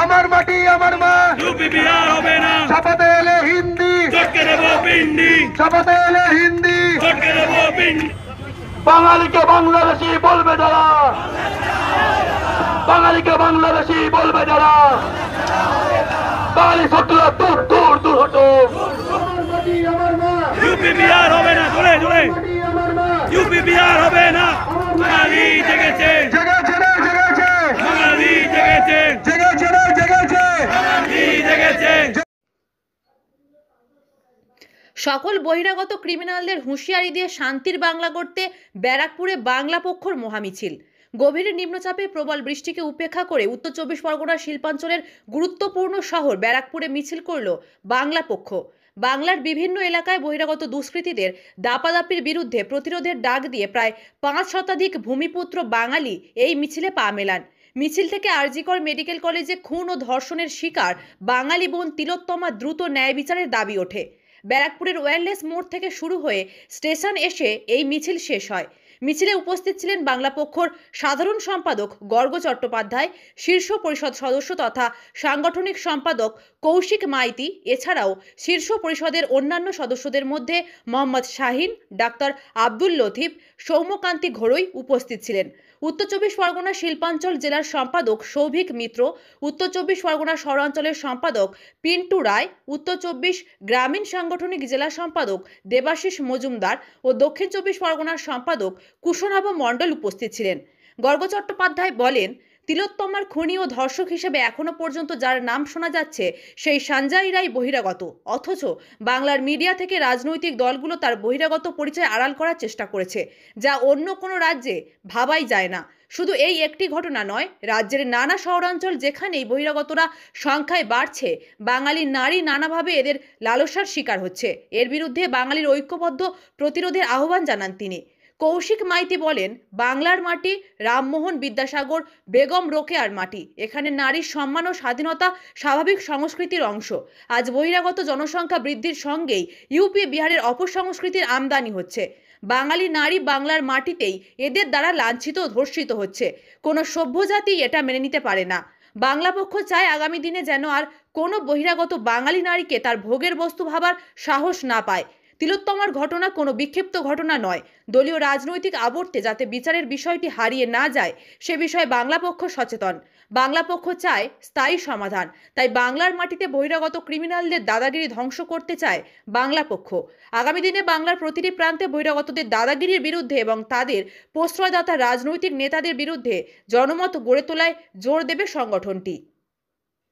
আমার মাটি আমার মা ইউপি বিহার হবে না চাপাতে এলে হিন্দি চটকে দেবো পিন্ডি চাপাতে এলে হিন্দি চটকে দেবো পিন্ডি বাঙালিকে বাংলাদেশি বলবে যারা বাঙালিকে বাংলাদেশি বলবে যারা বাঙালি শত্রুরা দূর দূর দূর হটো ইউপি বিহার হবে না জোরে জোরে ইউপি বিহার হবে না বাঙালি জেগেছে জেগেছে রে জেগেছে বাঙালি জেগেছে জেগেছে রে জেগেছে বাঙালি জেগেছে সকল বহিরাগত ক্রিমিনালদের হুঁশিয়ারি দিয়ে শান্তির বাংলা গড়তে ব্যারাকপুরে বাংলা পক্ষর মহামিছিল। গভীর নিম্নচাপে প্রবল বৃষ্টিকে উপেক্ষা করে উত্তর 24 পরগনার শিল্পাঞ্চলের গুরুত্বপূর্ণ শহর ব্যারাকপুরে মিছিল করল বাংলা পক্ষ। বাংলার বিভিন্ন এলাকায় বহিরাগত দুষ্কৃতীদের দাপাদাপির বিরুদ্ধে প্রতিরোধের ডাক দিয়ে প্রায় 5 শতাধিক ভূমিপুত্র বাঙালি এই মিছিলে পা মেলান। মিছিল থেকে আরজিকর মেডিকেল কলেজে খুন ও ধর্ষণের শিকার বাঙালি বোন তিলোত্তমা দ্রুত ন্যায় বিচারের দাবি ওঠে। ব্যারাকপুরের ওয়্যারলেস মোড় থেকে শুরু হয়ে স্টেশন এসে এই মিছিল শেষ হয়। মিছিলে উপস্থিত ছিলেন বাংলা পক্ষর সাধারণ সম্পাদক গর্গ চট্টোপাধ্যায়, শীর্ষ পরিষদ সদস্য তথা সাংগঠনিক সম্পাদক কৌশিক মাইতি, এছাড়াও শীর্ষ পরিষদের অন্যান্য সদস্যদের মধ্যে মোহাম্মদ শাহিন, ডাক্তার আব্দুল লতিফ, সৌম্যকান্তি ঘোড়ই উপস্থিত ছিলেন। উত্তর 24 পরগনা শিল্পাঞ্চল জেলার সম্পাদক সৌভিক মিত্র, উত্তর 24 পরগনা শহরাঞ্চলের সম্পাদক পিন্টু রায়, উত্তর 24 গ্রামীণ সাংগঠনিক জেলা সম্পাদক দেবাশিস মজুমদার ও দক্ষিণ 24 পরগনার সম্পাদক কুশনাভ মণ্ডল উপস্থিত ছিলেন। গর্গ চট্টোপাধ্যায় বলেন, তিলোত্তমার খুনি ও ধর্ষক হিসেবে এখনো পর্যন্ত যার নাম শোনা যাচ্ছে সেই সঞ্জয় রায় বহিরাগত, অথচ বাংলার মিডিয়া থেকে রাজনৈতিক দলগুলো তার বহিরাগত পরিচয় আড়াল করার চেষ্টা করেছে, যা অন্য কোনো রাজ্যে ভাবাই যায় না। শুধু এই একটি ঘটনা নয়, রাজ্যের নানা শহরাঞ্চল যেখানেই বহিরাগতরা সংখ্যায় বাড়ছে, বাঙালি নারী নানাভাবে এদের লালসার শিকার হচ্ছে। এর বিরুদ্ধে বাঙালির ঐক্যবদ্ধ প্রতিরোধের আহ্বান জানান তিনি। কৌশিক মাইতি বলেন, বাংলার মাটি রামমোহন বিদ্যাসাগর বেগম রোকেয়ার মাটি। এখানে নারীর সম্মান ও স্বাধীনতা স্বাভাবিক সংস্কৃতির অংশ। আজ বহিরাগত জনসংখ্যা বৃদ্ধির সঙ্গেই ইউপি বিহারের অপসংস্কৃতির আমদানি হচ্ছে। বাঙালি নারী বাংলার মাটিতেই এদের দ্বারা লাঞ্ছিত ও ধর্ষিত হচ্ছে। কোনো সভ্য জাতি এটা মেনে নিতে পারে না। বাংলা পক্ষ চায় আগামী দিনে যেন আর কোনো বহিরাগত বাঙালি নারীকে তার ভোগের বস্তু ভাবার সাহস না পায়। তিলোত্তমার ঘটনা কোনো বিক্ষিপ্ত ঘটনা নয়। দলীয় রাজনৈতিক আবর্তে যাতে বিচারের বিষয়টি হারিয়ে না যায় সে বিষয়ে বাংলা পক্ষ সচেতন। বাংলা পক্ষ চায় স্থায়ী সমাধান। তাই বাংলার মাটিতে বহিরাগত ক্রিমিনালদের দাদাগিরি ধ্বংস করতে চায় বাংলা পক্ষ। আগামী দিনে বাংলার প্রতিটি প্রান্তে বহিরাগতদের দাদাগিরির বিরুদ্ধে এবং তাদের প্রশ্রয়দাতা রাজনৈতিক নেতাদের বিরুদ্ধে জনমত গড়ে তোলায় জোর দেবে সংগঠনটি।